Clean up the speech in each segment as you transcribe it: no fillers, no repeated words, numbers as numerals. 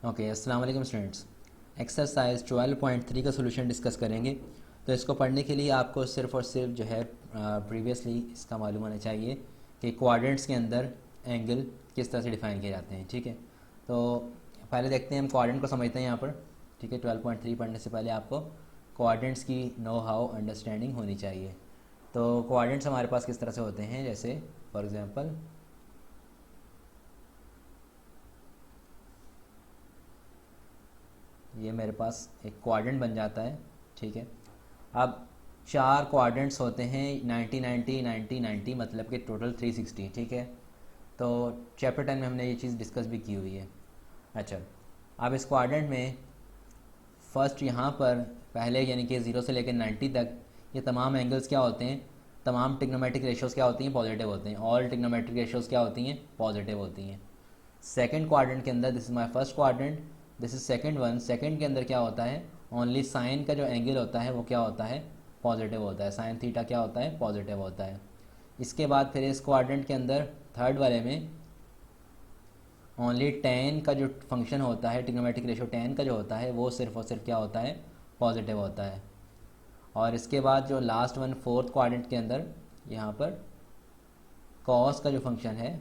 Okay, अस्सलाम वालेकुम students. Exercise 12.3 का सोल्यूशन डिस्कस करेंगे। तो इसको पढ़ने के लिए आपको सिर्फ़ और सिर्फ जो है प्रीवियसली इसका मालूम होना चाहिए कि कोऑर्डिनेट्स के अंदर एंगल किस तरह से डिफ़ाइन किए जाते हैं। ठीक है, तो पहले देखते हैं, हम कोऑर्डिनेट को समझते हैं यहाँ पर। ठीक है, 12.3 पढ़ने से पहले आपको कोऑर्डिनेट्स की नो हाउ अंडरस्टैंडिंग होनी चाहिए। तो कोऑर्डिनेट्स हमारे पास किस तरह से होते हैं, जैसे फॉर एग्ज़ाम्पल ये मेरे पास एक क्वाड्रेंट बन जाता है। ठीक है, अब चार क्वाड्रेंट्स होते हैं, 90 90 90 90, मतलब कि टोटल 360। ठीक है, तो चैप्टर 10 में हमने ये चीज़ डिस्कस भी की हुई है। अच्छा, अब इस क्वाड्रेंट में फर्स्ट यहाँ पर पहले यानी कि 0 से लेकर 90 तक ये तमाम एंगल्स क्या होते हैं, तमाम ट्रिग्नोमेट्रिक रेशियोज़ क्या होती हैं, पॉजिटिव होते हैं। ऑल ट्रिग्नोमेट्रिक रेशियोज़ क्या होती हैं, पॉजिटिव होती हैं। सेकंड क्वाड्रेंट के अंदर, this is my first quadrant, this is second one, second के अंदर क्या होता है, ओनली साइन का जो एंगल होता है वो क्या होता है, पॉजिटिव होता है। साइन थीटा क्या होता है, पॉजिटिव होता है। इसके बाद फिर इस क्वाड्रेंट के अंदर थर्ड वाले में ओनली टेन का जो फंक्शन होता है, ट्रिग्नोमेट्रिक रेशियो टेन का जो होता है वो सिर्फ और सिर्फ क्या होता है, पॉजिटिव होता है। और इसके बाद जो लास्ट वन फोर्थ क्वाड्रेंट के अंदर यहाँ पर कॉस का जो फंक्शन है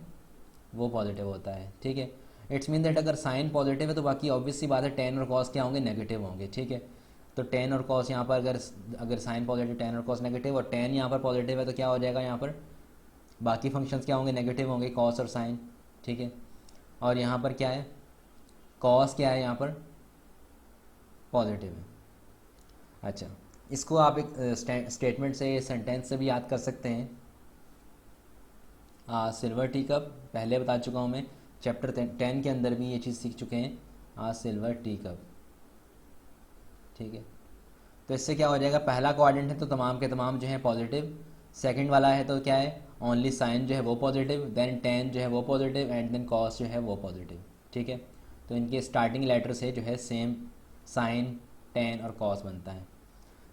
वो पॉजिटिव होता है। ठीक है, इट्स मीन दैट अगर साइन पॉजिटिव है तो बाकी ऑब्वियस सी बात है टेन और कॉस क्या होंगे, नेगेटिव होंगे। ठीक है, तो टेन और कॉस यहाँ पर अगर अगर साइन पॉजिटिव, टेन और कॉस नेगेटिव, और टेन यहाँ पर पॉजिटिव है तो क्या हो जाएगा, यहाँ पर बाकी फंक्शंस क्या होंगे, नेगेटिव होंगे, कॉस और साइन। ठीक है, और यहाँ पर क्या है, कॉस क्या है, यहाँ पर पॉजिटिव है। अच्छा, इसको आप एक स्टेटमेंट से, सेंटेंस से भी याद कर सकते हैं। सिल्वर टी कप पहले बता चुका हूँ मैं, चैप्टर 10 के अंदर भी ये चीज़ सीख चुके हैं, सिल्वर टी कप। ठीक है, तो इससे क्या हो जाएगा, पहला क्वाड्रेंट है तो तमाम के तमाम जो है पॉजिटिव, सेकंड वाला है तो क्या है, ओनली साइन जो है वो पॉजिटिव, देन टेन जो है वो पॉजिटिव, एंड देन कॉस जो है वो पॉजिटिव। ठीक है, तो इनके स्टार्टिंग लेटर से जो है सेम साइन, टेन और कॉस बनता है।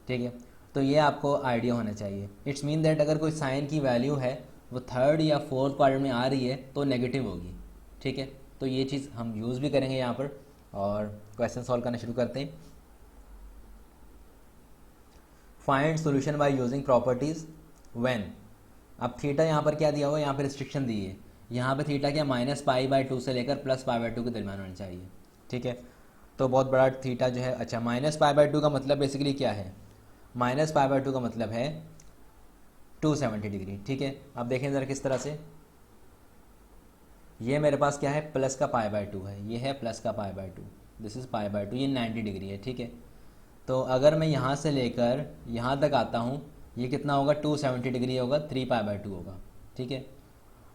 ठीक है, तो ये आपको आइडिया होना चाहिए। इट्स मीन दैट अगर कोई साइन की वैल्यू है वो थर्ड या फोर्थ क्वाड्रेंट में आ रही है तो नेगेटिव होगी। ठीक है, तो ये चीज़ हम यूज़ भी करेंगे यहाँ पर, और क्वेश्चन सॉल्व करना शुरू करते हैं। Find solution by using properties when. अब थीटा यहाँ पर क्या दिया हुआ है, यहाँ पर रिस्ट्रिक्शन दी है। यहाँ पर थीटा क्या -π/2 से लेकर +π/2 के दरमियान होना चाहिए। ठीक है, तो बहुत बड़ा थीटा जो है, अच्छा -π/2 का मतलब बेसिकली क्या है, -π/2 का मतलब है 270 डिग्री। ठीक है, अब देखें ज़रा किस तरह से, ये मेरे पास क्या है, प्लस का π/2 है, ये है प्लस का π/2, दिस इज़ π/2, ये 90 डिग्री है। ठीक है, तो अगर मैं यहाँ से लेकर यहाँ तक आता हूँ, ये कितना होगा, 270 डिग्री होगा, 3π/2 होगा। ठीक है,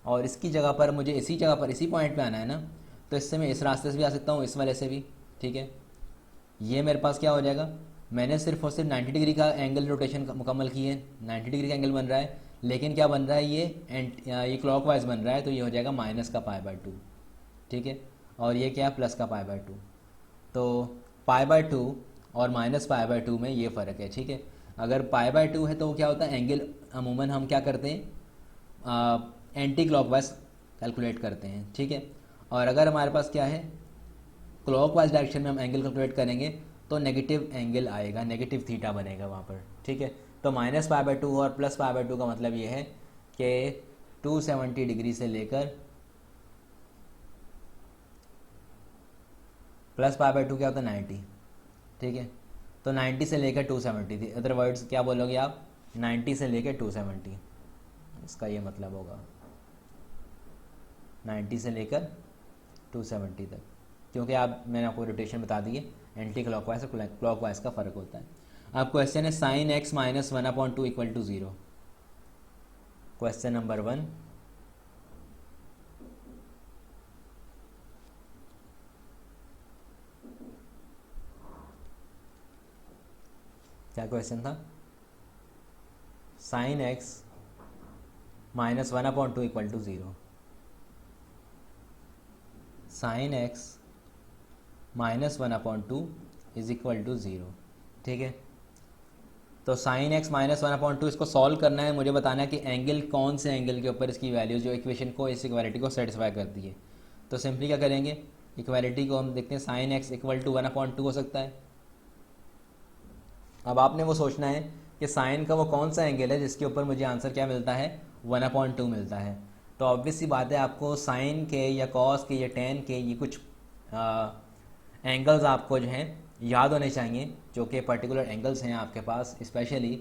और इसकी जगह पर मुझे इसी जगह पर इसी पॉइंट पे आना है ना, तो इससे मैं इस रास्ते से भी आ सकता हूँ, इस वाले से भी। ठीक है, ये मेरे पास क्या हो जाएगा, मैंने सिर्फ और सिर्फ 90 डिग्री का एंगल रोटेशन मुकम्मल की है, 90 डिग्री का एंगल बन रहा है, लेकिन क्या बन रहा है, ये क्लॉकवाइज बन रहा है, तो ये हो जाएगा -π/2। ठीक है, और ये क्या है, प्लस का π/2। तो π/2 और -π/2 में ये फ़र्क है। ठीक है, अगर π/2 है तो वो क्या होता है, एंगल अमूमन हम क्या करते हैं, एंटी क्लॉकवाइज कैलकुलेट करते हैं। ठीक है, और अगर हमारे पास क्या है, क्लॉकवाइज डायरेक्शन में हम एंगल कैलकुलेट करेंगे तो नेगेटिव एंगल आएगा, नेगेटिव थीटा बनेगा वहाँ पर। ठीक है, तो -π/2 और +π/2 का मतलब ये है कि 270 डिग्री से लेकर +π/2 क्या होता है, 90। ठीक है, तो 90 से लेकर 270 थी, अदर वर्ड्स क्या बोलोगे आप, 90 से लेकर 270, इसका ये मतलब होगा 90 से लेकर 270 तक, क्योंकि आप, मैंने आपको रोटेशन बता दी है, एंटी क्लॉकवाइज और क्लॉकवाइज का फ़र्क होता है। अब क्वेश्चन है sin x - 1/2 = 0। क्वेश्चन नंबर 1, क्या क्वेश्चन था, sin x - 1/2 = 0। sin x - 1/2 = 0। ठीक है, तो sin x - 1/2 इसको सॉल्व करना है, मुझे बताना है कि एंगल कौन से एंगल के ऊपर इसकी वैल्यू जो इक्वेशन को, इस इक्वालिटी को सेटिस्फाई करती है। तो सिंपली क्या करेंगे, इक्वालिटी को हम देखते हैं, साइन एक्स इक्वल टू 1/2 हो सकता है। अब आपने वो सोचना है कि साइन का वो कौन सा एंगल है जिसके ऊपर मुझे आंसर क्या मिलता है, 1/2 मिलता है। तो ऑब्वियस सी बात है, आपको साइन के या कॉस के या टेन के ये कुछ एंगल्स आपको जो हैं याद होने चाहिए, जो कि पर्टिकुलर एंगल्स हैं आपके पास स्पेशली।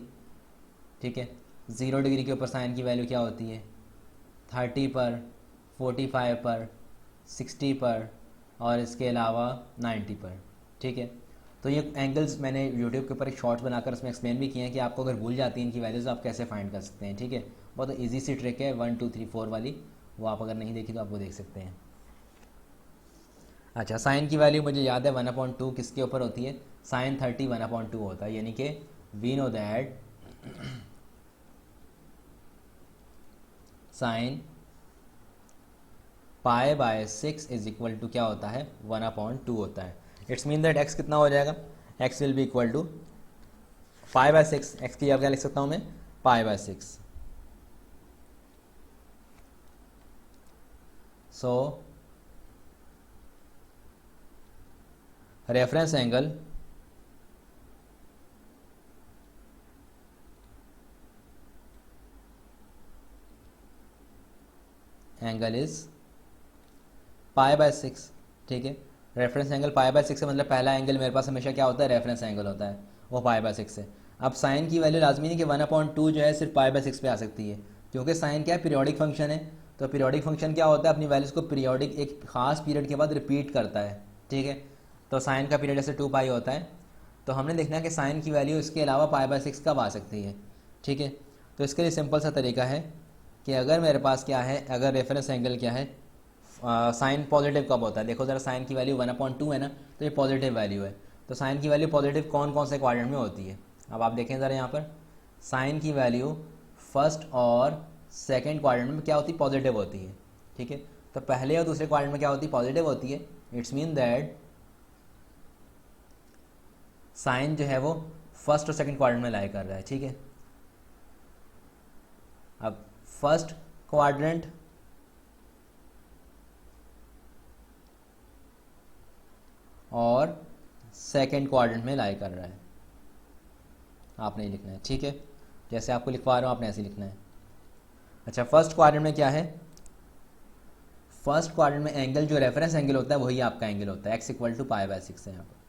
ठीक है, 0 डिग्री के ऊपर साइन की वैल्यू क्या होती है, 30 पर, 45 पर, 60 पर, और इसके अलावा 90 पर। ठीक है, तो ये एंगल्स मैंने यूट्यूब के ऊपर एक शॉर्ट्स बनाकर उसमें एक्सप्लेन भी किए हैं कि आपको अगर भूल जाती है इनकी वैल्यूज़ आप कैसे फाइंड कर सकते हैं। ठीक है, बहुत इजी सी ट्रिक है 1 2 3 4 वाली, वो आप अगर नहीं देखी तो आप वो देख सकते हैं। अच्छा, साइन की वैल्यू मुझे याद है 1/2 किसके ऊपर होती है, साइन 30 1/2 होता है, यानी कि we know that sine π/6 is equal to क्या होता है, 1/2 होता है। इट्स मीन दैट x कितना हो जाएगा, x will be equal to π/6। x की अब क्या लिख सकता हूँ मैं, π/6। सो रेफरेंस एंगल इज π/6। ठीक है, रेफरेंस एंगल π/6 है, मतलब पहला एंगल मेरे पास हमेशा क्या होता है, रेफरेंस एंगल होता है, वो π/6 है। अब साइन की वैल्यू लाजमी नहीं कि 1/2 जो है सिर्फ π/6 पे आ सकती है, क्योंकि साइन क्या है, पीरियोडिक फंक्शन है। तो पीरियोडिक फंक्शन क्या होता है, अपनी वैल्यूज़ को पीरियोडिक एक खास पीरियड के बाद रिपीट करता है। ठीक है, तो साइन का पीरियड जैसे 2π होता है, तो हमने देखना है कि साइन की वैल्यू इसके अलावा π/6 कब आ सकती है। ठीक है, तो इसके लिए सिंपल सा तरीका है कि अगर मेरे पास क्या है, अगर रेफरेंस एंगल क्या है, साइन पॉजिटिव कब होता है, देखो ज़रा, साइन की वैल्यू 1/2 है ना, तो ये पॉजिटिव वैल्यू है। तो साइन की वैल्यू पॉजिटिव कौन कौन से क्वाड्रेंट में होती है, अब आप देखें ज़रा यहाँ पर, साइन की वैल्यू फर्स्ट और सेकंड क्वाड्रेंट में क्या होती है, पॉजिटिव होती है। ठीक है, तो पहले और दूसरे क्वाड्रेंट में क्या होती है, पॉजिटिव होती है। इट्स मीन दैट साइन जो है वो फर्स्ट और सेकंड क्वाड्रेंट में लाई कर रहा है। ठीक है, अब फर्स्ट क्वाड्रेंट और सेकंड क्वाड्रेंट में लाई कर रहा है, आपने लिखना है। ठीक है, जैसे आपको लिखवा रहा हूँ आपने ऐसे लिखना है। अच्छा, फर्स्ट क्वाड्रेंट में क्या है, फर्स्ट क्वाड्रेंट में एंगल जो रेफरेंस एंगल होता है वही आपका एंगल होता है, x इक्वल टू π/6 है यहाँ पर।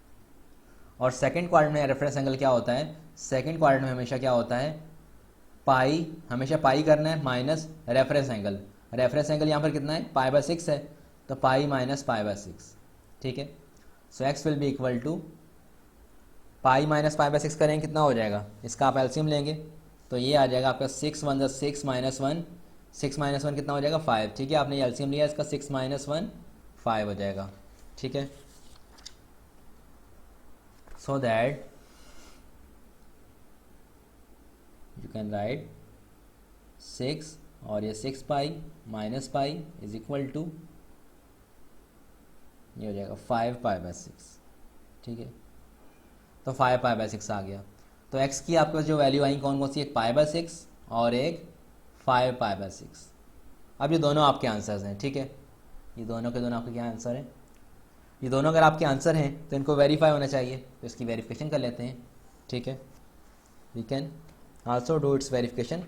और सेकंड क्वाड्रेंट में रेफरेंस एंगल क्या होता है, सेकंड क्वाड्रेंट में हमेशा क्या होता है, पाई, हमेशा पाई करना है minus reference angle. Reference angle यहाँ पर कितना है, π/6 है, तो पाई माइनस π/6। ठीक है, so x will be equal to pi minus π/6 करेंगे कितना हो जाएगा, इसका आप एलसीएम लेंगे तो ये आ जाएगा आपका 6 1 6 माइनस 1, 6 माइनस 1 कितना हो जाएगा, 5। ठीक है, आपने एलसीएम लिया, इसका 6 माइनस 1 5 हो जाएगा। ठीक है, so that you can write 6 और ये 6 pi minus pi is equal to, ये हो जाएगा 5 π/6। ठीक है, तो 5 π/6 आ गया। तो x की आपके पास जो वैल्यू आई कौन कौन सी, एक π/6 और एक 5 π/6। अब ये दोनों आपके आंसर्स हैं। ठीक है, ये दोनों के दोनों आपके क्या आंसर हैं, ये दोनों अगर आपके आंसर हैं तो इनको वेरीफाई होना चाहिए, तो इसकी वेरिफिकेशन कर लेते हैं। ठीक है, we can also do its verification.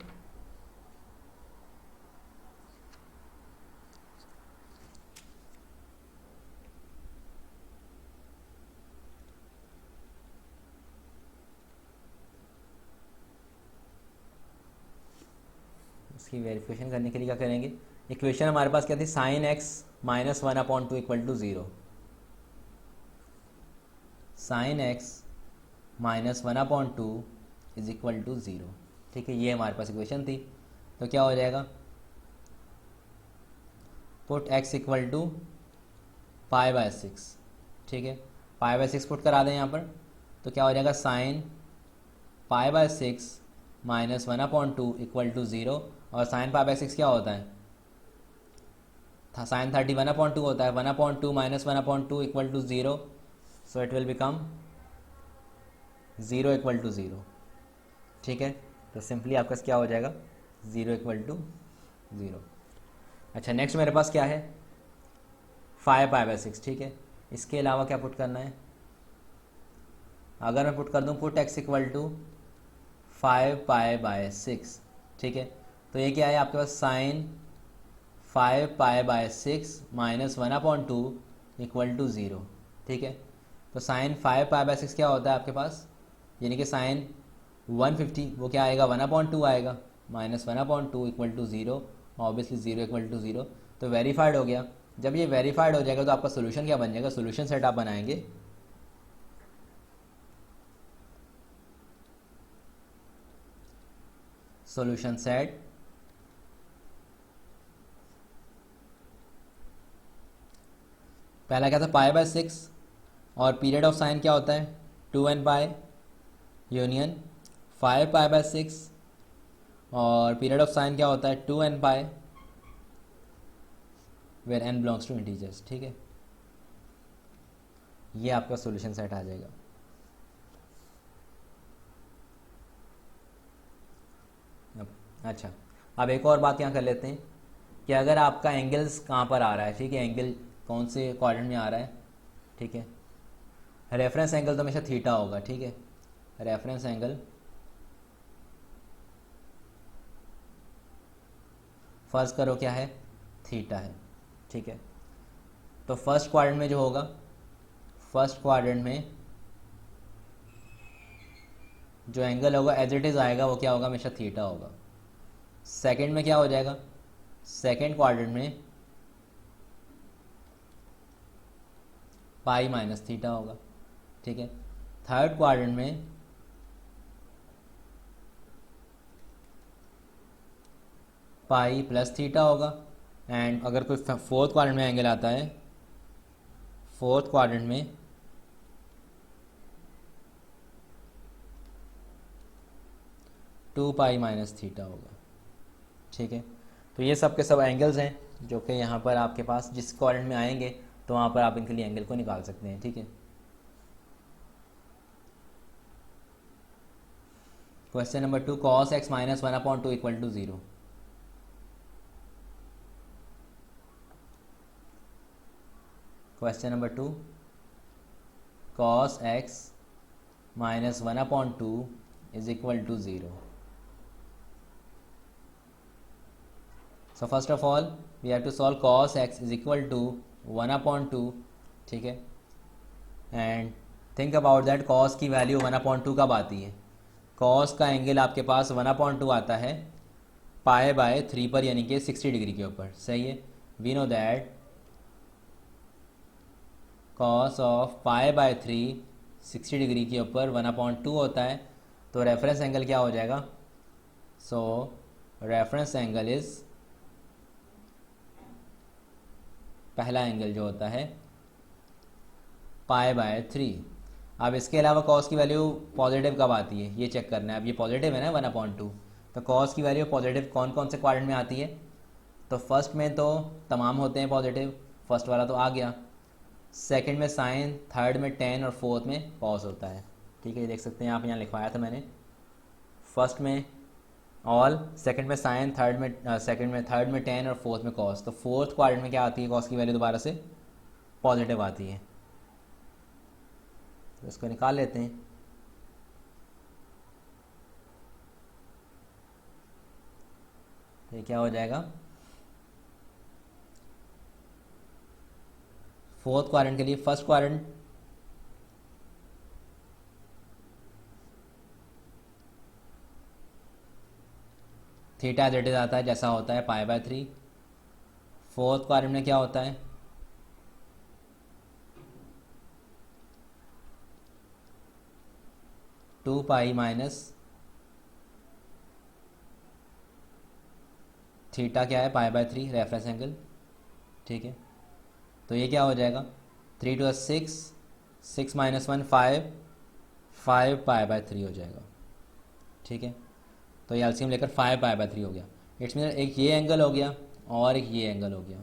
इसकी वेरिफिकेशन करने के लिए क्या करेंगे, इक्वेशन हमारे पास क्या थी, sine x minus 1/2 equal to 0, sine x minus 1/2 is equal to 0। ठीक है, ये हमारे पास इक्वेशन थी। तो क्या हो जाएगा, पुट x इक्वल टू π/6। ठीक है, π/6 पुट करा दें यहाँ पर, तो क्या हो जाएगा, साइन π/6 माइनस 1/2 इक्वल टू 0, और साइन π/6 क्या होता है, साइन 30 1/2 होता है, 1/2 minus 1/2 equal to 0, so it will become 0 equal to 0। ठीक है, तो सिंपली आपका क्या हो जाएगा, 0 इक्वल टू 0। अच्छा, नेक्स्ट मेरे पास क्या है, 5π/6, ठीक है। इसके अलावा क्या पुट करना है, अगर मैं पुट कर दूं पुट x इक्वल टू 5π/6, ठीक है। तो ये क्या है आपके पास, साइन 5π/6 माइनस 1/2 इक्वल टू 0, ठीक है। तो साइन 5π/6 क्या होता है आपके पास, यानी कि साइन 150 वो क्या आएगा, 1/2 आएगा, minus 1/2 equal to 0, obviously 0 equal to 0। तो वेरीफाइड हो गया। जब ये वेरीफाइड हो जाएगा तो आपका सोल्यूशन क्या बन जाएगा, सोल्यूशन सेट आप बनाएंगे सोल्यूशन सेट पहला क्या था π/6 और पीरियड ऑफ साइन क्या होता है 2nπ यूनियन 5π/6 और पीरियड ऑफ साइन क्या होता है 2nπ where n belongs to integers, ठीक है। ये आपका सॉल्यूशन सेट आ जाएगा। अच्छा, अब एक और बात यहाँ कर लेते हैं कि अगर आपका एंगल्स कहाँ पर आ रहा है, ठीक है, एंगल कौन से क्वाड्रेंट में आ रहा है, ठीक है। रेफरेंस एंगल तो हमेशा थीटा होगा, ठीक है। रेफरेंस एंगल फर्ज करो क्या है, थीटा है, ठीक है। तो फर्स्ट क्वाड्रेंट में जो होगा, फर्स्ट क्वाड्रेंट में जो एंगल होगा एज इट इज़ आएगा, वो क्या होगा, हमेशा थीटा होगा। सेकंड में क्या हो जाएगा, सेकंड क्वाड्रेंट में पाई माइनस थीटा होगा, ठीक है। थर्ड क्वाड्रेंट में पाई प्लस थीटा होगा। एंड अगर कोई फोर्थ क्वाड्रेंट में एंगल आता है, फोर्थ क्वाड्रेंट में टू पाई माइनस थीटा होगा, ठीक है। तो ये सब के सब एंगल्स हैं जो कि यहाँ पर आपके पास जिस क्वाड्रेंट में आएंगे तो वहाँ पर आप इनके लिए एंगल को निकाल सकते हैं, ठीक है। Question number 2, cos x minus 1/2 equal to 0। Question number 2, cos x minus 1/2 is equal to 0। So first of all we have to solve cos x is equal to 1/2, ठीक है। And think about that, cos की value 1/2 कब आती है, cos का angle आपके पास 1/2 आता है π/3 पर, यानी कि 60 डिग्री के ऊपर, सही है। We know that cos of π/3 60 degree के ऊपर 1/2 होता है। तो रेफरेंस एंगल क्या हो जाएगा, सो रेफरेंस एंगल इज, पहला एंगल जो होता है π/3। अब इसके अलावा cos की वैल्यू पॉजिटिव कब आती है ये चेक करना है। अब ये पॉजिटिव है ना 1/2, तो cos की वैल्यू पॉजिटिव कौन कौन से क्वाड्रेंट में आती है, तो फर्स्ट में तो तमाम होते हैं पॉजिटिव, फर्स्ट वाला तो आ गया। सेकंड में साइन, थर्ड में tan और फोर्थ में cos होता है, ठीक है। ये देख सकते हैं आप, यहाँ लिखवाया था मैंने, फर्स्ट में ऑल, सेकंड में साइन, थर्ड में tan और फोर्थ में cos। तो फोर्थ क्वाड्रेंट में क्या आती है, cos की वैल्यू दोबारा से पॉजिटिव आती है। तो इसको निकाल लेते हैं। तो ये क्या हो जाएगा, फोर्थ क्वाड्रेंट के लिए first quadrant theta as it is आता है जैसा होता है π/3। फोर्थ क्वाड्रेंट में क्या होता है, टू पाई माइनस थीटा क्या है π/3 रेफरेंस एंगल, ठीक है। तो ये क्या हो जाएगा, 3 to 6, 6 - 1 5, 5 π/3 हो जाएगा, ठीक है। तो ये एलसीएम लेकर 5 π/3 हो गया। इट्स मीन एक ये एंगल हो गया और एक ये एंगल हो गया।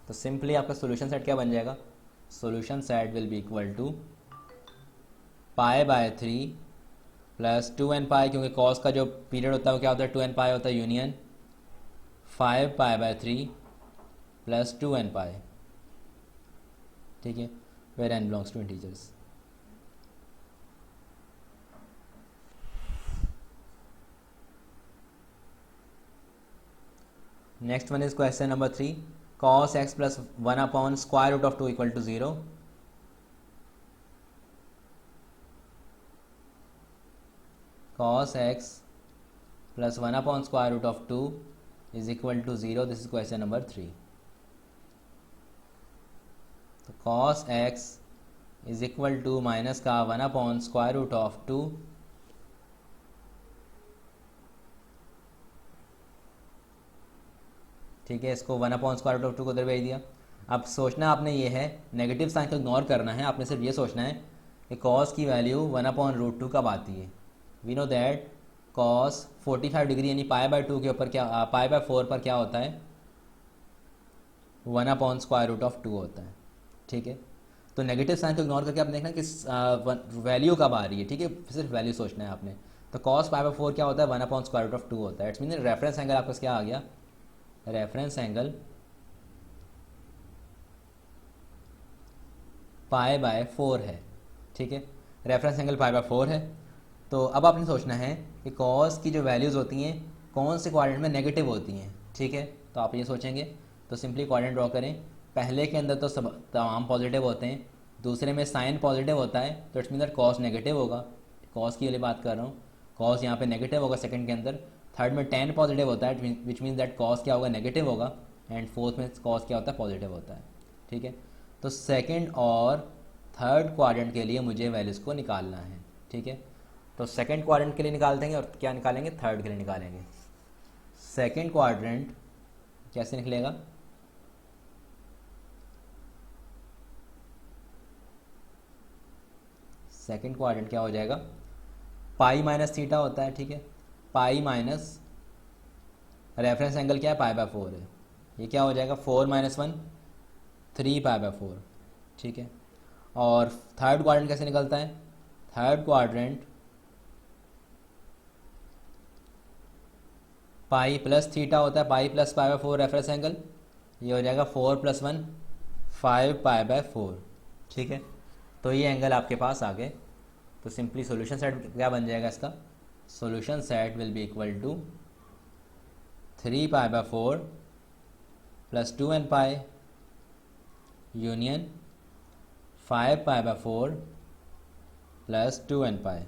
तो सिंपली आपका सोल्यूशन सेट क्या बन जाएगा, solution set will be equal to π/3 plus 2nπ, क्योंकि कॉस का जो पीरियड होता है वो क्या होता है 2nπ होता है यूनियन 5 π/3 प्लस 2nπ ठीक है, where n belongs to integers. Next one is question number 3, cos x plus 1 upon square root of 2 equal to 0। cos x plus 1 upon square root of 2 is equal to 0। This is question number 3। तो cos x is equal to minus का 1 upon square root of 2, ठीक है, इसको 1 upon square root of 2 को उधर भेज दिया। अब सोचना आपने ये है, नेगेटिव साइन को इग्नोर करना है, आपने सिर्फ ये सोचना है कि cos की वैल्यू 1 अपॉन रूट 2 कब आती है। We know that cos 45 degree यानी पाई बाय 2 के ऊपर क्या, पाई बाय 4 पर क्या होता है, 1 अपॉन स्क्वायर रूट ऑफ 2 होता है। ठीक है, तो नेगेटिव साइन को इग्नोर करके आपने देखना कि वैल्यू कब आ रही है। ठीक है, सिर्फ वैल्यू सोचना है आपने। तो cos पाई बाय 4 क्या होता है, 1 अपॉन स्क्वायर रूट ऑफ 2 होता है। इट्स मीन रेफरेंस एंगल आपका क्या आ गया, रेफरेंस एंगल पाई बाय 4 है। ठीक है, रेफरेंस एंगल पाई बाय 4 है। तो अब आपने सोचना है कि cos की जो वैल्यूज़ होती हैं कौन से क्वाड्रेंट में नेगेटिव होती हैं। ठीक है, तो आप ये सोचेंगे, तो सिंपली क्वाड्रेंट ड्रॉ करें। पहले के अंदर तो सब तमाम पॉजिटिव होते हैं, दूसरे में साइन पॉजिटिव होता है, तो it's mean that cos negative होगा। cos की वाली बात कर रहा हूँ, cos यहाँ पे नेगेटिव होगा सेकंड के अंदर। थर्ड में tan पॉजिटिव होता है, विच मीन दैट cos क्या होगा, नेगेटिव होगा। एंड फोर्थ में cos क्या होता है, पॉजिटिव होता है। ठीक है, तो सेकंड और थर्ड क्वाड्रेंट के लिए मुझे वैल्यूज़ को निकालना है। ठीक है, तो सेकंड क्वाड्रेंट के लिए निकाल देंगे और क्या निकालेंगे, थर्ड के लिए निकालेंगे। सेकंड क्वाड्रेंट कैसे निकलेगा, सेकंड क्वाड्रेंट क्या हो जाएगा, पाई माइनस थीटा होता है। ठीक है, पाई माइनस रेफरेंस एंगल क्या है, पाई बाय 4 है। ये क्या हो जाएगा, 4 माइनस 1 3 पाई बाय 4। ठीक है, और थर्ड क्वाड्रेंट कैसे निकलता है, third quadrant pi plus theta होता है, पाई plus pi by 4 reference angle. ये हो जाएगा 4 प्लस 1 5 पाई बाय 4। ठीक है, तो ये एंगल आपके पास आ गए। तो सिंपली सॉल्यूशन सेट क्या बन जाएगा इसका, solution set will be equal to 3 pi by 4 plus 2n pi union 5 pi by 4 plus 2n pi.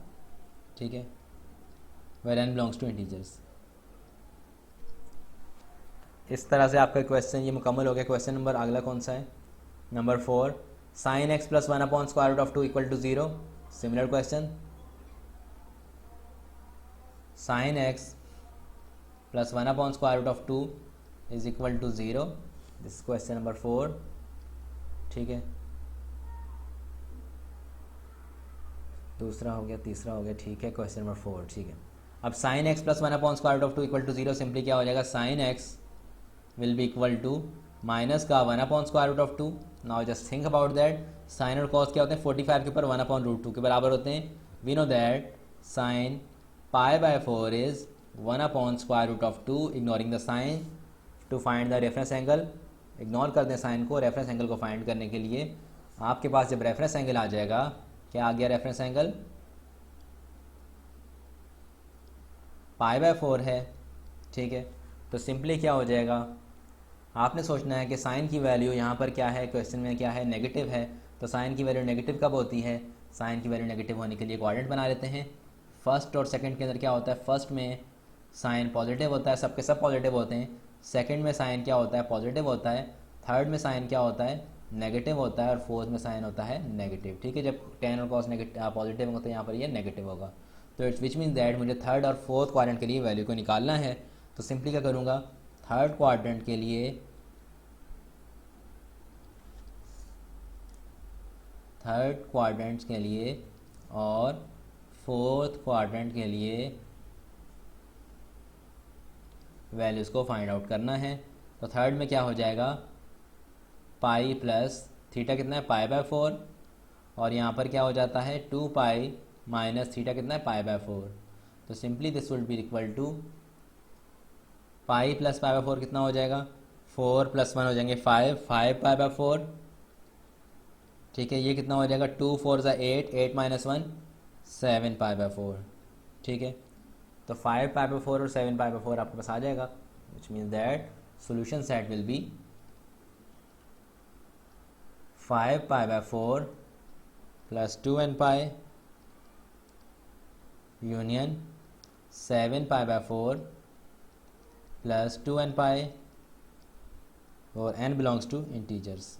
ठीक है, where n belongs to integers. इस तरह से आपका क्वेश्चन ये मुकम्मल हो गया। क्वेश्चन नंबर अगला कौन सा है, number 4, sine x plus 1 upon square root of 2 equal to 0। Similar question, sine x plus 1 upon square root of 2 is equal to 0। This question number 4। ठीक है, दूसरा हो गया, तीसरा हो गया। ठीक है, क्वेश्चन नंबर 4। ठीक है, अब sine x plus 1 upon square root of 2 equal to 0, simply क्या हो जाएगा, sine x will be equal to minus का 1 upon square root of 2। Now just think about that, sine और कॉस क्या होते हैं, 45 के ऊपर 1 अपॉन रूट 2 के बराबर होते हैं। We know that sine pi by 4 is 1 upon square root of 2, ignoring the sine to find the reference angle. Ignore कर दें साइन को, रेफरेंस एंगल को फाइंड करने के लिए आपके पास जब रेफरेंस एंगल आ जाएगा, क्या आ गया रेफरेंस एंगल, पाई बाय 4 है। ठीक है, तो सिंपली क्या हो जाएगा, आपने सोचना है कि साइन की वैल्यू यहाँ पर क्या है, क्वेश्चन में क्या है, नेगेटिव है। तो साइन की वैल्यू नेगेटिव कब होती है, साइन की वैल्यू नेगेटिव होने के लिए क्वाड्रेंट बना लेते हैं। फर्स्ट और सेकंड के अंदर क्या होता है, फर्स्ट में साइन पॉजिटिव होता है, सबके सब पॉजिटिव होते हैं। सेकंड में साइन क्या होता है, पॉजिटिव होता है। थर्ड में साइन क्या होता है, नेगेटिव होता है। और फोर्थ में साइन होता है नेगेटिव। ठीक है, जब टेन और कॉस नेगेटिव पॉजिटिव होगा तो यहाँ पर ये नेगेटिव होगा। तो इट्स विच मीन दैट मुझे थर्ड और फोर्थ क्वाड्रेंट के लिए वैल्यू को निकालना है। तो सिंपली क्या करूँगा, थर्ड क्वाड्रेंट के लिए थर्ड क्वाड्रेंट्स के लिए और फोर्थ क्वाड्रेंट के लिए वैल्यूज़ को फाइंड आउट करना है। तो थर्ड में क्या हो जाएगा, पाई प्लस थीटा कितना है, पाई बाय 4। और यहाँ पर क्या हो जाता है, 2 पाई माइनस थीटा कितना है, पाई बाय 4। तो simply this will be equal to pi plus pi by 4 कितना हो जाएगा, 4 प्लस 1 हो जाएंगे 5 पाई बाय 4 ठीक है, ये कितना हो जाएगा, 2 4 ज़ा 8, 8 माइनस 1 7 पाई बाय 4। ठीक है, तो 5 पाई बाय 4 और 7 पाई बाय 4 आपके पास आ जाएगा, which means that solution set will B 5 pi by 4 plus 2n pi union 7 pi by 4 plus 2n पाई और n बिलोंग्स टू इंटीजर्स।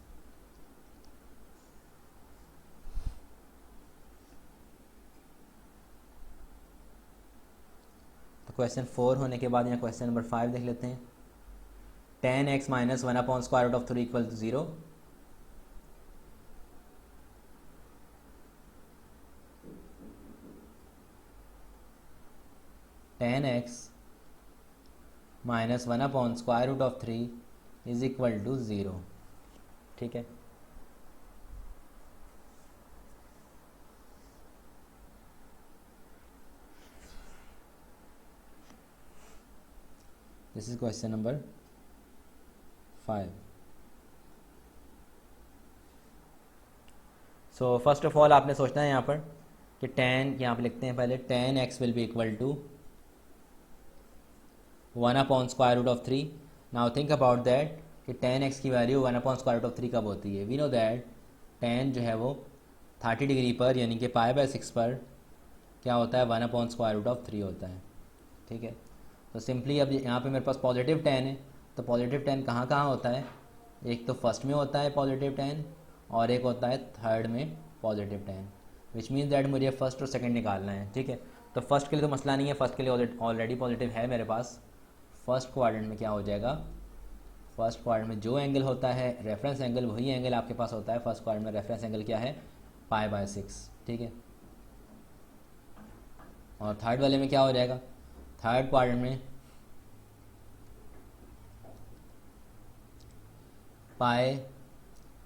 तो क्वेश्चन 4 होने के बाद यहाँ क्वेश्चन नंबर 5 देख लेते हैं। 10x minus 1 upon square root of 3 equal to 0। Tan x minus 1 upon square root of 3 is equal to 0। ठीक है, this is question number 5। So first of all आपने सोचना है यहाँ पर कि 10, यहाँ पे लिखते हैं पहले 10x will be equal to 1 upon square root of 3। Now think about that कि 10x की value 1 upon square root of 3 कब होती है। वी नो दैट 10 जो है वो 30 डिग्री पर यानी कि पाई बाय 6 पर क्या होता है, 1 अपॉन स्क्वायर रूट ऑफ 3 होता है। ठीक है, तो सिंपली अब यहाँ पे मेरे पास पॉजिटिव 10 है, तो पॉजिटिव 10 कहाँ कहाँ होता है, एक तो फर्स्ट में होता है पॉजिटिव 10 और एक होता है थर्ड में पॉजिटिव 10, विच मीन्स दैट मुझे फर्स्ट और सेकंड निकालना है। ठीक है, तो फर्स्ट के लिए तो मसला नहीं है, फर्स्ट के लिए ऑलरेडी पॉजिटिव है मेरे पास। फर्स्ट क्वाड्रेंट में क्या हो जाएगा, फर्स्ट क्वाड्रेंट में जो एंगल होता है रेफरेंस एंगल, वही एंगल आपके पास होता है। फर्स्ट क्वाड्रेंट में रेफरेंस एंगल क्या है, पाई बाय 6। ठीक है, और थर्ड वाले में क्या हो जाएगा, थर्ड क्वाड्रेंट में pi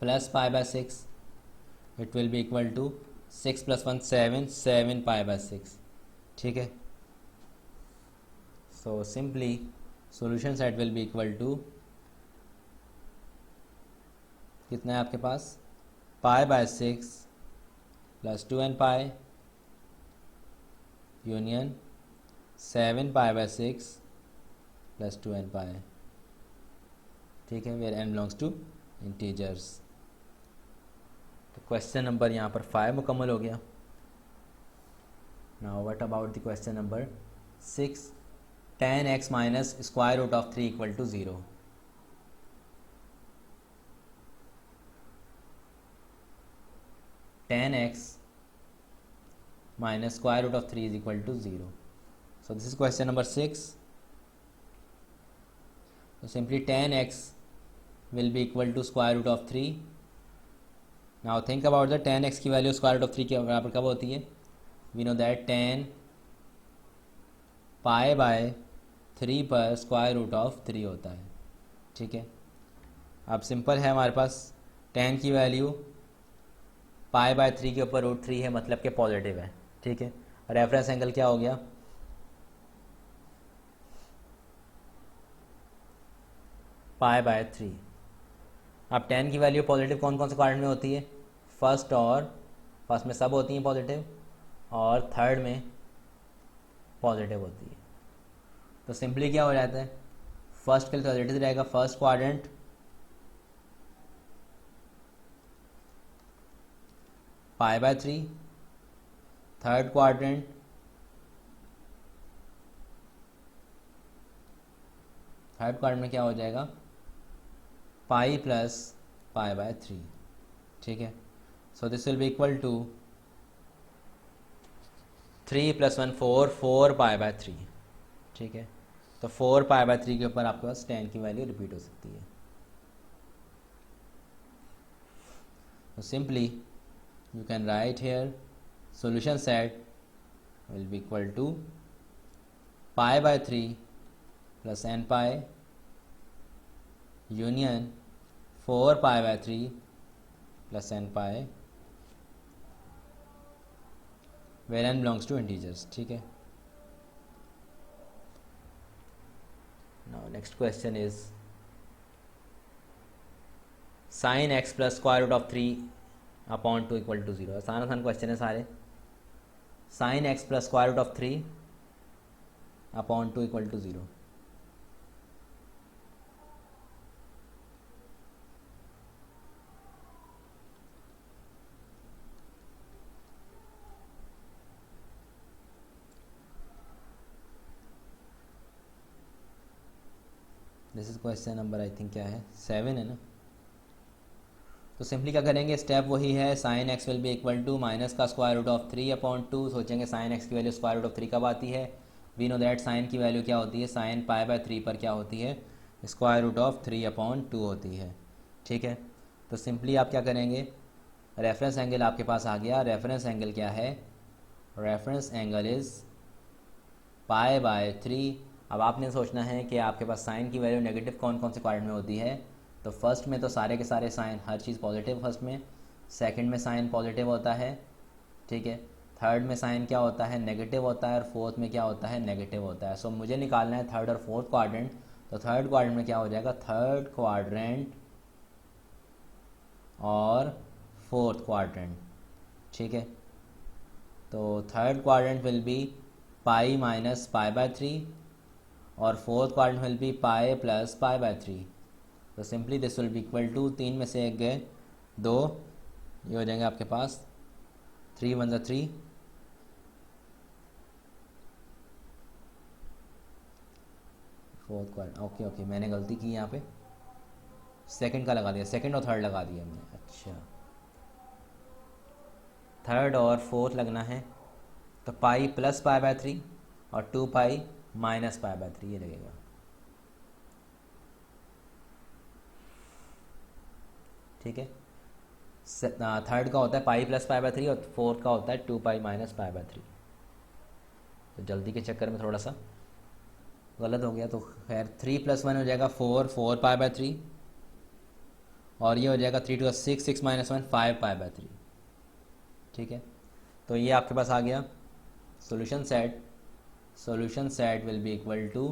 plus pi by 6, it will be equal to 6 plus 1 7, 7 pi by 6। ठीक है, so simply solution set will be equal to कितना है आपके पास, pi by 6 plus 2n pi union 7 pi by 6 plus 2n pi. ठीक है, where n belongs to integers. तो question number यहाँ पर 5 मुकम्मल हो गया। Now what about the question number 6। 10x minus square root of 3 equal to 0। Tan x minus square root of 3 is equal to 0। So this is question number 6। So simply 10x will be equal to square root of 3. Now think about the 10x की value square root of 3 के बराबर कब होती है। We know that 10 pi by 3 पर square root of 3 होता है। ठीक है, अब सिंपल है हमारे पास 10 की वैल्यू पाई बाय 3 के ऊपर रूट 3 है, मतलब कि पॉजिटिव है। ठीक है, रेफरेंस एंगल क्या हो गया, पाई बाय 3। अब 10 की वैल्यू पॉजिटिव कौन कौन से क्वाड्रेंट में होती है, फर्स्ट में सब होती हैं पॉजिटिव और थर्ड में पॉजिटिव होती है। तो सिंपली क्या हो जाता है, फर्स्ट के लिए पॉजिटिव रहेगा, first quadrant pi by 3, third quadrant में क्या हो जाएगा, पाई प्लस पाई बाय 3। ठीक है, so this will be equal to 3 plus 1 4, 4 pi by 3। ठीक है, तो 4 पाई बाय 3 के ऊपर आपके पास 10 की वैल्यू रिपीट हो सकती है। तो simply you can write here solution set will be equal to pi by 3 plus n pi union 4 pi by 3 plus n pi where n belongs to integers। ठीक है, now next question is sin x plus square root of 3 upon 2 equal to 0। आसान आसान question है सारे। Sine x plus square root of 3 upon 2 equal to 0। This is question number I think क्या है 7 है ना। तो सिंपली क्या करेंगे, स्टेप वही है, sine x will be equal to minus का स्क्वायर रूट ऑफ 3 अपॉन 2। सोचेंगे साइन एक्स की वैल्यू स्क्वायर रूट ऑफ 3 कब आती है। वी नो दैट साइन की वैल्यू क्या होती है, साइन पाई बाय 3 पर क्या होती है, स्क्वायर रूट ऑफ 3 अपॉन 2 होती है। ठीक है, तो सिंपली आप क्या करेंगे, रेफरेंस एंगल आपके पास आ गया। रेफरेंस एंगल क्या है, reference angle is pi by 3। अब आपने सोचना है कि आपके पास साइन की वैल्यू नेगेटिव कौन कौन से क्वाड्रेंट में होती है। तो फर्स्ट में तो सारे के सारे साइन, हर चीज़ पॉजिटिव फर्स्ट में, सेकंड में साइन पॉजिटिव होता है। ठीक है, थर्ड में साइन क्या होता है, नेगेटिव होता है, और फोर्थ में क्या होता है, नेगेटिव होता है। सो मुझे निकालना है थर्ड और फोर्थ क्वाड्रेंट। तो थर्ड क्वाड्रेंट में क्या हो जाएगा, थर्ड क्वाड्रेंट और फोर्थ क्वाड्रेंट। ठीक है, तो third quadrant will be pi minus pi by 3 और fourth quadrant will be pi plus pi by 3। तो simply this will be equal to, 3 में से एक गए 2, ये हो जाएंगे आपके पास 3 वन ज़ा 3, फोर्थ क्वाड्रेंट। ओके ओके, मैंने गलती की यहाँ पे, सेकंड का लगा दिया, सेकंड और थर्ड लगा दिया मैंने। अच्छा, थर्ड और फोर्थ लगना है, तो पाई प्लस पाई बाय 3 और 2 पाई माइनस पाई बाय 3 ये लगेगा। ठीक है, थर्ड का होता है पाई प्लस पाई बाय 3 और फोर्थ का होता है 2 पाई माइनस पाई बाय 3। तो जल्दी के चक्कर में थोड़ा सा गलत हो गया, तो खैर 3 + 1 हो जाएगा 4, 4 पाई बाय 3, और ये हो जाएगा 3 × 2 = 6, 6 - 1 5 पाई बाय 3। ठीक है, तो ये आपके पास आ गया solution set. Solution set will be equal to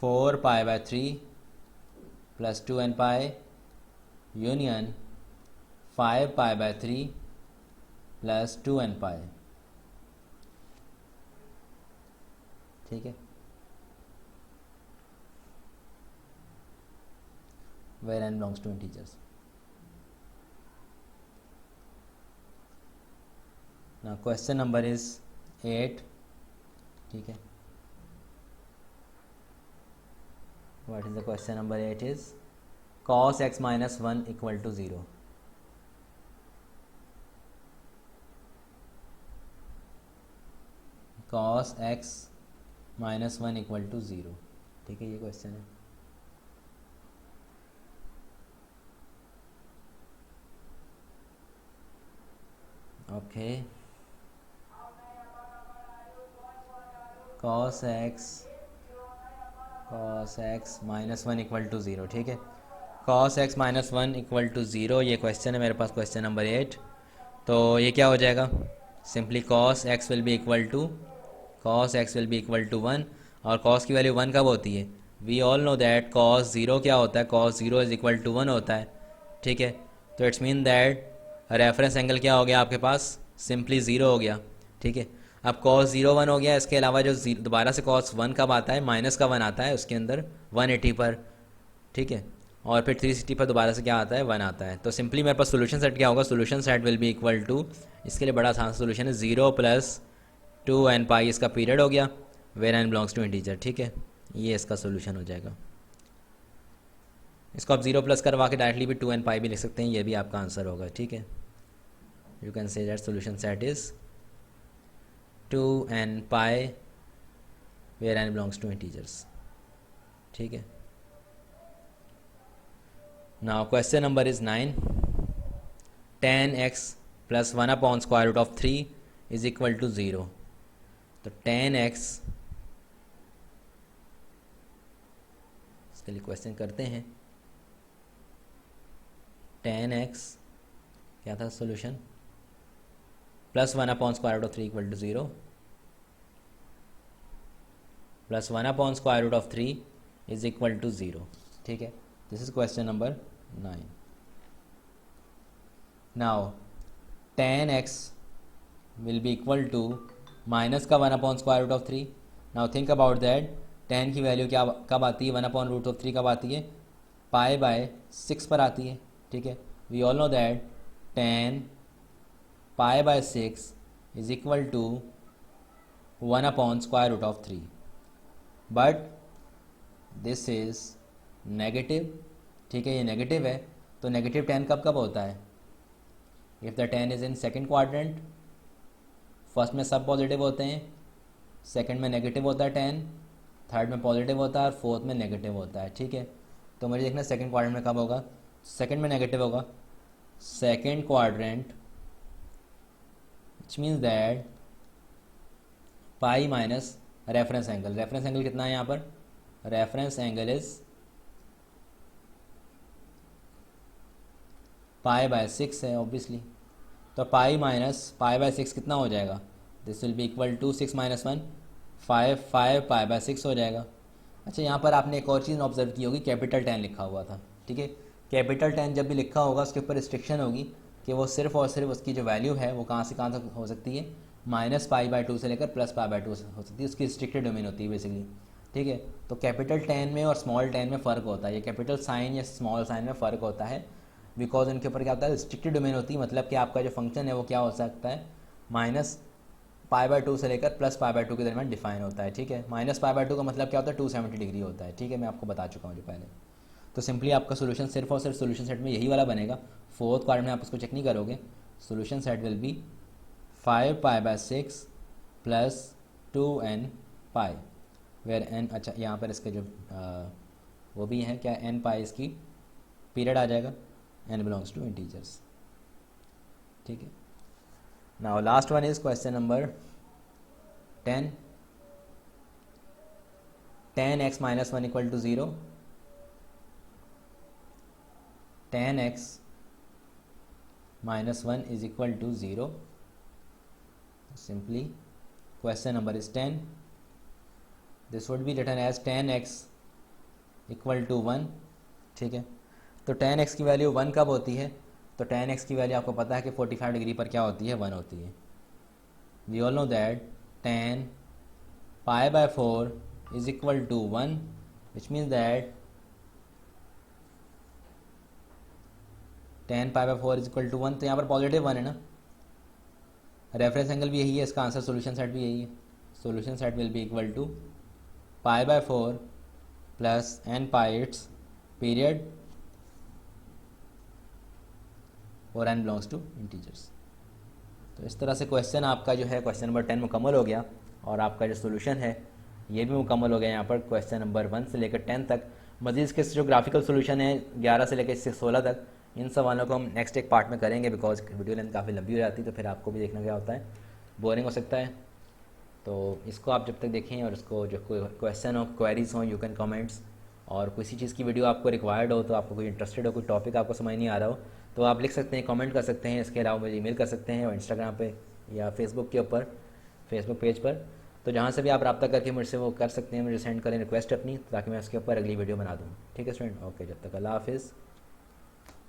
4 pi by 3 + 2n pi union 5 pi by 3 + 2n pi. ठीक है, where n belongs to integers. Now question number is 8. ठीक है, what is the question number 8 is cos x minus 1 equal to 0. cos x minus 1 equal to 0। ठीक है, ये question है। Okay, cos x minus 1 equal to 0। ठीक है, cos x minus 1 equal to 0 ये question है मेरे पास, क्वेश्चन नंबर 8। तो ये क्या हो जाएगा, simply cos x will be equal to 1, और cos की वैल्यू 1 कब होती है, we all know that cos 0 क्या होता है, cos 0 इज इक्वल टू 1 होता है। ठीक है, तो it's mean that reference angle क्या हो गया आपके पास, सिंपली 0 हो गया। ठीक है, अब cos 0 1 हो गया, इसके अलावा जो दोबारा से cos 1 कब आता है, माइनस का 1 आता है उसके अंदर 180 पर। ठीक है, और फिर 360 पर दोबारा से क्या आता है, 1 आता है। तो सिंपली मेरे पास सोल्यूशन सेट क्या होगा, solution set will be equal to, इसके लिए बड़ा आसान सोल्यूशन है, 0 + 2n पाई इसका पीरियड हो गया, where n belongs to integer. ठीक है, ये इसका सोल्यूशन हो जाएगा। इसको आप 0 प्लस करवा के डायरेक्टली भी 2n पाई भी लिख सकते हैं, ये भी आपका आंसर होगा। ठीक है, you can say that solution set is 2n pi where n belongs to integers. ठीक है, now question number is 9। tan x + 1 upon square root of 3 is equal to 0। तो tan x, इसके लिए क्वेश्चन करते हैं। tan x क्या था solution, +1 upon square root of 3 equal to 0, +1 upon square root of 3 is equal to 0। ठीक है, this is question number 9। Now tan x will be equal to minus का 1/√3। Now think about that, tan की value क्या कब आती है, 1/√3 कब आती है, π/6 पर आती है। ठीक है, we all know that tan π/6 is equal to 1/√3, but this is negative. ठीक है, ये नेगेटिव है, तो नेगेटिव टेन कब कब होता है, if the ten is in second quadrant, first में सब पॉजिटिव होते हैं, सेकंड में नेगेटिव होता है टेन, थर्ड में पॉजिटिव होता है और फोर्थ में नेगेटिव होता है। ठीक है, तो मुझे देखना सेकंड क्वाड्रेंट में कब होगा, सेकंड में नेगेटिव होगा, second quadrant which means that pi minus reference angle, reference angle कितना है यहाँ पर, रेफरेंस एंगल इज π/6 है ऑब्वियसली, तो पाई माइनस π/6 कितना हो जाएगा, this will be equal to 6 - 1 5 π/6 हो जाएगा। अच्छा, यहाँ पर आपने एक और चीज़ ऑब्जर्व की होगी, कैपिटल टेन लिखा हुआ था। ठीक है, कैपिटल टेन जब भी लिखा होगा उसके ऊपर रिस्ट्रिक्शन होगी कि वो सिर्फ और सिर्फ उसकी जो वैल्यू है वो कहाँ से कहाँ तक हो सकती है, -π/2 से लेकर +π/2 हो सकती है, उसकी रिस्ट्रिक्टेड डोमेन होती है बेसिकली। ठीक है, तो कैपिटल टेन में और स्मॉल टेन में फ़र्क होता है, ये कैपिटल साइन या स्मॉल साइन में फ़र्क होता है, बिकॉज उनके ऊपर क्या होता है, रिस्ट्रिक्टेड डोमेन होती है, मतलब कि आपका जो फंक्शन है वो क्या हो सकता है, -π/2 से लेकर +π/2 के दरमियान डिफाइन होता है। ठीक है, -π/2 का मतलब क्या होता है, 270 डिग्री होता है। ठीक है, मैं आपको बता चुका हूँ जो पहले। तो सिंपली आपका सोल्यूशन सिर्फ और सिर्फ सोल्यूशन सेट में यही वाला बनेगा, फोर्थ क्वाड्रेंट में आप उसको चेक नहीं करोगे। Solution set will be 5π/6 + 2nπ, where n, अच्छा यहाँ पर इसके जो वो भी है क्या, nπ इसकी पीरियड आ जाएगा, n बिलोंग्स टू इंटीजर्स। ठीक है, now last one is question number 10, 10x - 1 = 0, 10x - 1 is equal to 0. Simply question number is 10. This would be written as 10x equal to 1. ठीक है, तो 10x की वैल्यू 1 कब होती है, तो 10x की वैल्यू आपको पता है कि 45 डिग्री पर क्या होती है, 1 होती है। We all know that 10 π/4 is equal to 1, which means that 10 π/4 is equal to 1, तो यहाँ पर पॉजिटिव 1 है ना, रेफरेंस एंगल भी यही है, इसका आंसर सोल्यूशन सेट भी यही है। Solution set will be equal to π/4 plus nπ it's period और n बिलोंग्स टू इंटीजर्स। तो इस तरह से क्वेश्चन आपका जो है क्वेश्चन नंबर 10 मुकम्मल हो गया, और आपका जो सोल्यूशन है ये भी मुकम्मल हो गया यहाँ पर क्वेश्चन नंबर 1 से लेकर 10 तक। मज़ीद इसके जो ग्राफिकल सोल्यूशन है 11 से लेकर 16 तक, इन सवालों को हम नेक्स्ट एक पार्ट में करेंगे, बिकॉज वीडियो लेंथ काफ़ी लंबी हो जाती है, तो फिर आपको भी देखना क्या होता है, बोरिंग हो सकता है। तो इसको आप जब तक देखें और इसको जो कोई क्वेश्चन हो, क्वेरीज हों, यू कैन कमेंट्स, और किसी चीज़ की वीडियो आपको रिक्वायर्ड हो, तो आपको कोई इंटरेस्टेड हो, कोई टॉपिक आपको समझ नहीं आ रहा हो, तो आप लिख सकते हैं, कमेंट कर सकते हैं, इसके अलावा मुझे ईमेल कर सकते हैं, और इंस्टाग्राम पे या फेसबुक के ऊपर, फेसबुक पेज पर, तो जहाँ से भी आप रब्ता करके मुझसे वो कर सकते हैं, मुझे सेंड करें रिक्वेस्ट अपनी, ताकि मैं उसके ऊपर अगली वीडियो बना दूँ। ठीक है स्टूडेंट, ओके, जब तक अल्लाह हाफिज़।